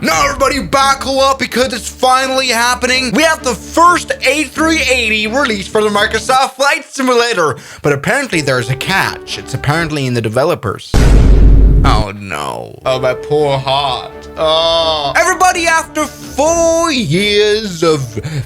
Now everybody buckle up because it's finally happening. We have the first A380 released for the Microsoft Flight Simulator. But apparently there's a catch. It's apparently in the developers. Oh no. Oh, my poor heart. Oh. Everybody, after 4 years of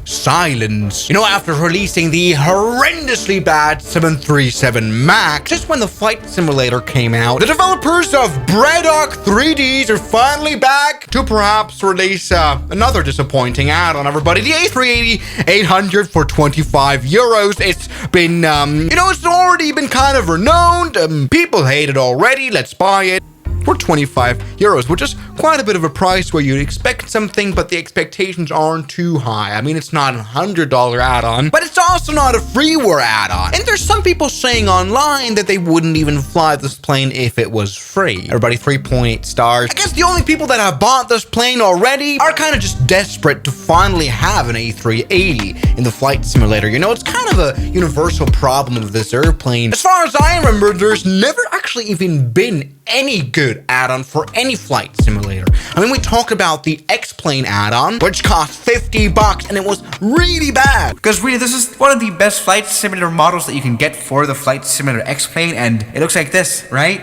silence, after releasing the horrendously bad 737 MAX, just when the flight simulator came out, the developers of Bredok3D are finally back to perhaps release another disappointing add-on, everybody. The A380 for 25 euros. It's been, it's already been kind of renowned. People hate it already. Let's buy it. For 25 euros, which is quite a bit of a price where you'd expect something, but the expectations aren't too high. I mean, it's not a $100 add-on, but it's also not a freeware add-on. And there's some people saying online that they wouldn't even fly this plane if it was free. Everybody, 3.8 stars. I guess the only people that have bought this plane already are kind of just desperate to finally have an A380 in the flight simulator. It's kind of a universal problem of this airplane. As far as I remember, there's never actually even been any good add-on for any flight simulator. I mean, we talked about the X-Plane add-on, which cost $50, and it was really bad. Because really, this is one of the best flight simulator models that you can get for the Flight Simulator X-Plane, and it looks like this, right?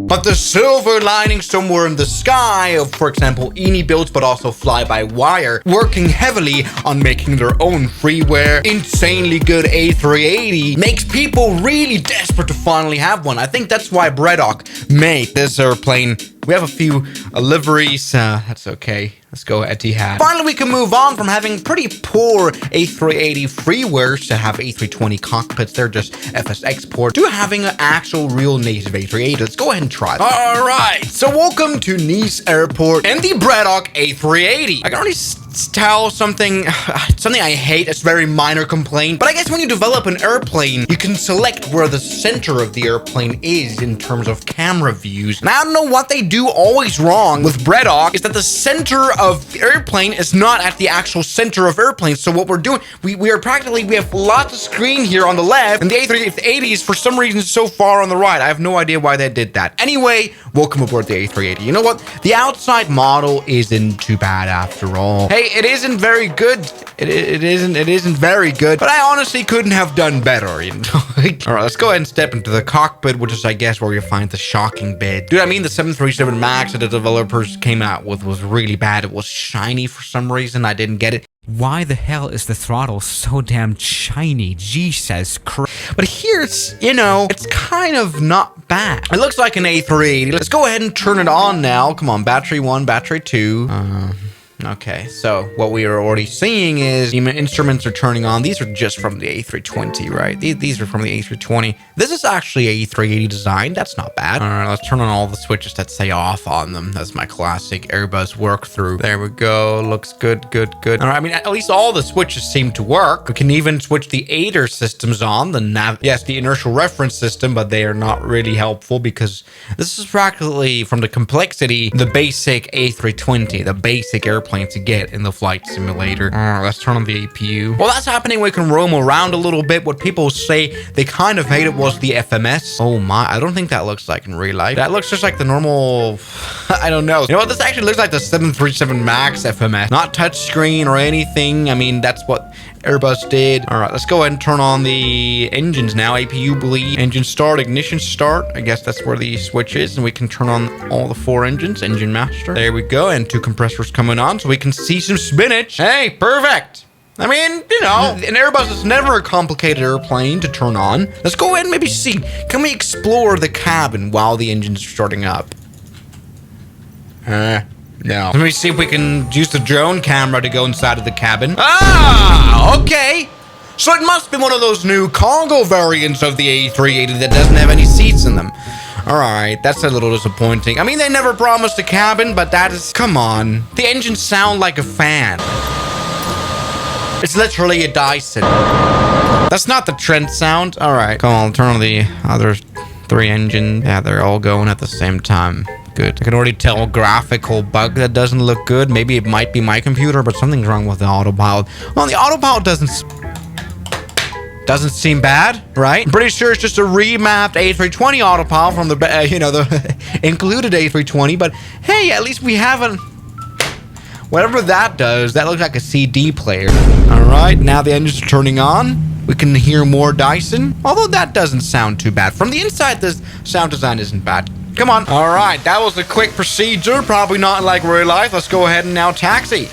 But the silver lining somewhere in the sky of, for example, Eni builds, but also fly-by-wire, working heavily on making their own freeware, insanely good A380, makes people really desperate to finally have one. I think that's why Bredok made this airplane. We have a few liveries. That's okay. Let's go Etihad. Finally, we can move on from having pretty poor A380 freewares to have A320 cockpits. They're just FS export to having an actual real native A380. Let's go ahead and try that. All right. So welcome to Nice Airport and the Bredok A380. I can already tell something I hate. It's a very minor complaint, but I guess when you develop an airplane, you can select where the center of the airplane is in terms of camera views. And I don't know what they do always wrong with Bredok is that the center of the airplane is not at the actual center of airplanes. So what we're doing, we have lots of screen here on the left, and the A380 is for some reason so far on the right. I have no idea why they did that. Anyway, welcome aboard the A380. You know what? The outside model isn't too bad after all. Hey, it isn't very good. It isn't very good, but I honestly couldn't have done better. All right, let's go ahead and step into the cockpit, which is, I guess, where you find the shocking bit. Dude, I mean, the 737 MAX that the developers came out with was really bad. It was shiny for some reason. I didn't get it. Why the hell is the throttle so damn shiny? Jesus Christ. But here's, it's kind of not bad. It looks like an A380. Let's go ahead and turn it on now. Come on, battery 1, battery 2. Okay, so what we are already seeing is the instruments are turning on. These are just from the A320, right? These are from the A320. This is actually A380 design. That's not bad. All right, let's turn on all the switches that say off on them. That's my classic Airbus work through. There we go. Looks good, good, good. All right, I mean, at least all the switches seem to work. We can even switch the AIDR systems on. The inertial reference system, but they are not really helpful because this is practically, from the complexity, the basic A320, the basic airplane to get in the flight simulator. Let's turn on the APU. While that's happening, we can roam around a little bit. What people say they kind of hate it was the FMS. Oh my, I don't think that looks like in real life. That looks just like the normal, I don't know. You know what, this actually looks like the 737 MAX FMS. Not touchscreen or anything. I mean, that's what Airbus did. All right, let's go ahead and turn on the engines now. APU bleed, engine start, ignition start. I guess that's where the switch is, and we can turn on all the 4 engines. Engine master. There we go, and 2 compressors coming on, so we can see some spinach. Hey, perfect. I mean, an Airbus is never a complicated airplane to turn on. Let's go ahead and maybe see. Can we explore the cabin while the engine's starting up? No. Let me see if we can use the drone camera to go inside of the cabin. Ah, okay. So it must be one of those new cargo variants of the A380 that doesn't have any seats in them. All right, that's a little disappointing. I mean, they never promised a cabin, but that is... Come on. The engines sound like a fan. It's literally a Dyson. That's not the Trent sound. All right, come on, turn on the other 3 engines. Yeah, they're all going at the same time. Good. I can already tell a graphical bug that doesn't look good. Maybe it might be my computer, but something's wrong with the autopilot. Well, the autopilot doesn't seem bad, right? I'm pretty sure it's just a remapped A320 autopilot from the, the included A320. But hey, at least we have an... Whatever that does, that looks like a CD player. All right, now the engines are turning on. We can hear more Dyson, although that doesn't sound too bad. From the inside, the sound design isn't bad. Come on. All right, that was a quick procedure. Probably not like real life. Let's go ahead and now taxi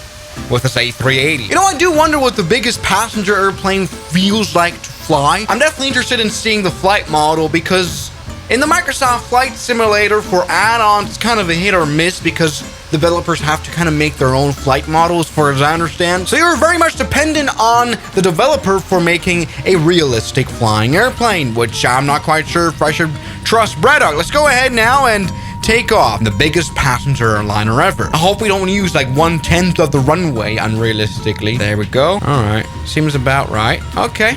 with this A380. You know, I do wonder what the biggest passenger airplane feels like to fly. I'm definitely interested in seeing the flight model because in the Microsoft Flight Simulator for add-ons, it's kind of a hit or miss because developers have to kind of make their own flight models, as far as I understand. So you're very much dependent on the developer for making a realistic flying airplane, which I'm not quite sure if I should trust Bredok. Let's go ahead now and take off. The biggest passenger airliner ever. I hope we don't use like 1/10 of the runway unrealistically. There we go. All right. Seems about right. Okay.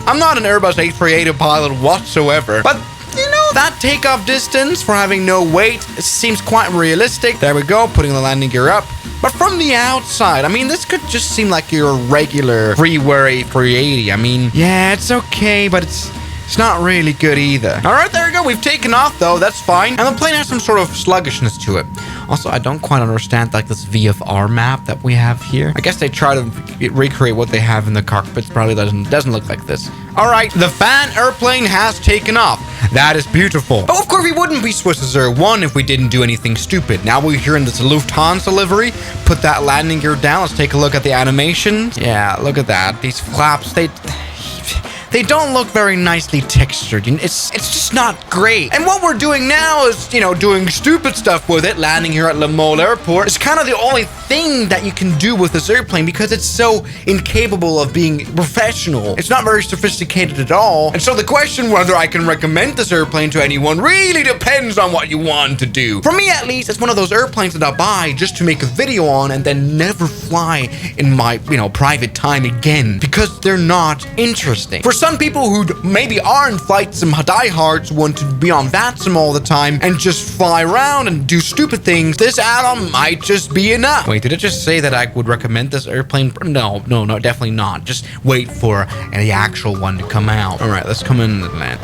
I'm not an Airbus A380 pilot whatsoever, but you know, that takeoff distance for having no weight seems quite realistic. There we go, putting the landing gear up. But from the outside, I mean, this could just seem like your regular freeware A380. I mean, yeah, it's okay, but it's not really good either. All right, there we go. We've taken off, though. That's fine. And the plane has some sort of sluggishness to it. Also, I don't quite understand, like, this VFR map that we have here. I guess they try to recreate what they have in the cockpits. Probably doesn't look like this. All right, the fan airplane has taken off. That is beautiful. But of course, we wouldn't be Swiss Air 1 if we didn't do anything stupid. Now we're here in this Lufthansa livery. Put that landing gear down. Let's take a look at the animations. Yeah, look at that. These flaps, they don't look very nicely textured. It's just not great. And what we're doing now is, you know, doing stupid stuff with it. Landing here at Le Mans Airport. It's kind of the only thing that you can do with this airplane because it's so incapable of being professional. It's not very sophisticated at all. And so the question whether I can recommend this airplane to anyone really depends on what you want to do. For me, at least, it's one of those airplanes that I buy just to make a video on and then never fly in my, you know, private time again because they're not interesting. For some people who maybe are in flight sim diehards want to be on VATSIM all the time and just fly around and do stupid things, this add-on might just be enough. Wait, did it just say that I would recommend this airplane? No, definitely not. Just wait for the actual one to come out. All right, let's come in and land.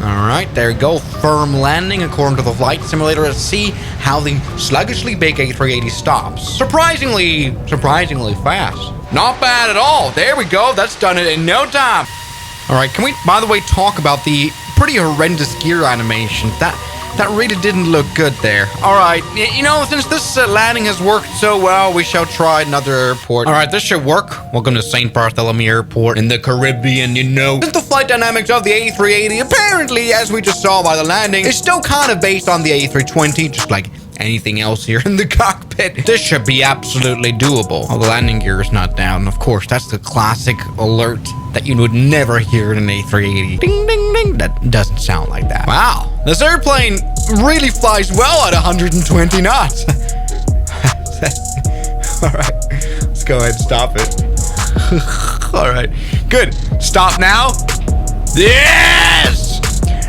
All right, there we go. Firm landing according to the flight simulator. Let's see how the sluggishly big A380 stops. Surprisingly fast. Not bad at all. There we go. That's done it in no time. All right, can we, by the way, talk about the pretty horrendous gear animation? That really didn't look good there. All right, you know, since this landing has worked so well, we shall try another airport. All right, this should work. Welcome to St. Bartholomew Airport in the Caribbean, you know. Since the flight dynamics of the A380, apparently, as we just saw by the landing, is still kind of based on the A320, just like anything else here in the cockpit. This should be absolutely doable. Oh, the landing gear is not down. Of course, that's the classic alert that you would never hear in an A380. Ding, ding, ding. That doesn't sound like that. Wow. This airplane really flies well at 120 knots. All right. Let's go ahead and stop it. All right. Good. Stop now. Yes!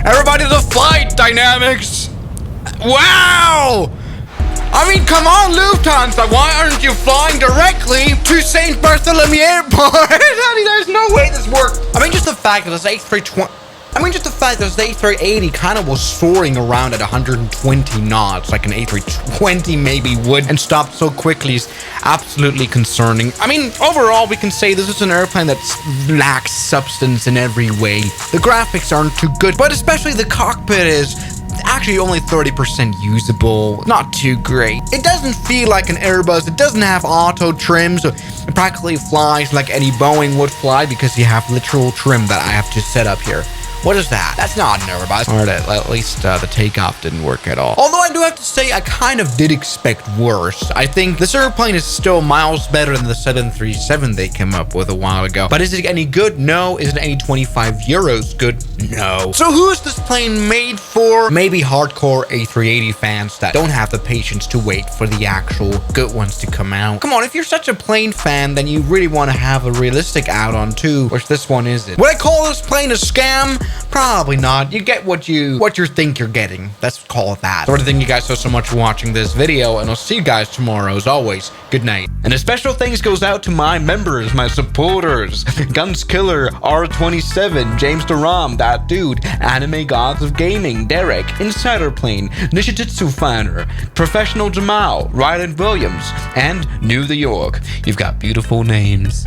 Everybody, the flight dynamics. Wow! I mean, come on, Lufthansa, why aren't you flying directly to St. Bartholomew Airport? I mean, there's no way this works. I mean, just the fact that this A380 kind of was soaring around at 120 knots, like an A320 maybe would, and stopped so quickly is absolutely concerning. I mean, overall, we can say this is an airplane that lacks substance in every way. The graphics aren't too good, but especially the cockpit is actually only 30% usable. Not too great. It doesn't feel like an Airbus. It doesn't have auto trim, so it practically flies like any Boeing would fly because you have literal trim that I have to set up here. What is that? That's not an Airbus. All right, at least the takeoff didn't work at all. Although I do have to say, I kind of did expect worse. I think this airplane is still miles better than the 737 they came up with a while ago. But is it any good? No. Is it any 25 euros good? No. So who is this plane made for? Maybe hardcore A380 fans that don't have the patience to wait for the actual good ones to come out. Come on, if you're such a plane fan, then you really want to have a realistic add-on too, which this one isn't. Would I call this plane a scam? Probably not. You get what you think you're getting. Let's call it that. So I thank you guys so much for watching this video, and I'll see you guys tomorrow. As always, good night. And a special thanks goes out to my members, my supporters: Guns Killer, R27, James Duram, That Dude, Anime Gods of Gaming, Derek, Insider Plane, Nishijutsu Finer, Professional Jamal, Ryland Williams, and New York. You've got beautiful names.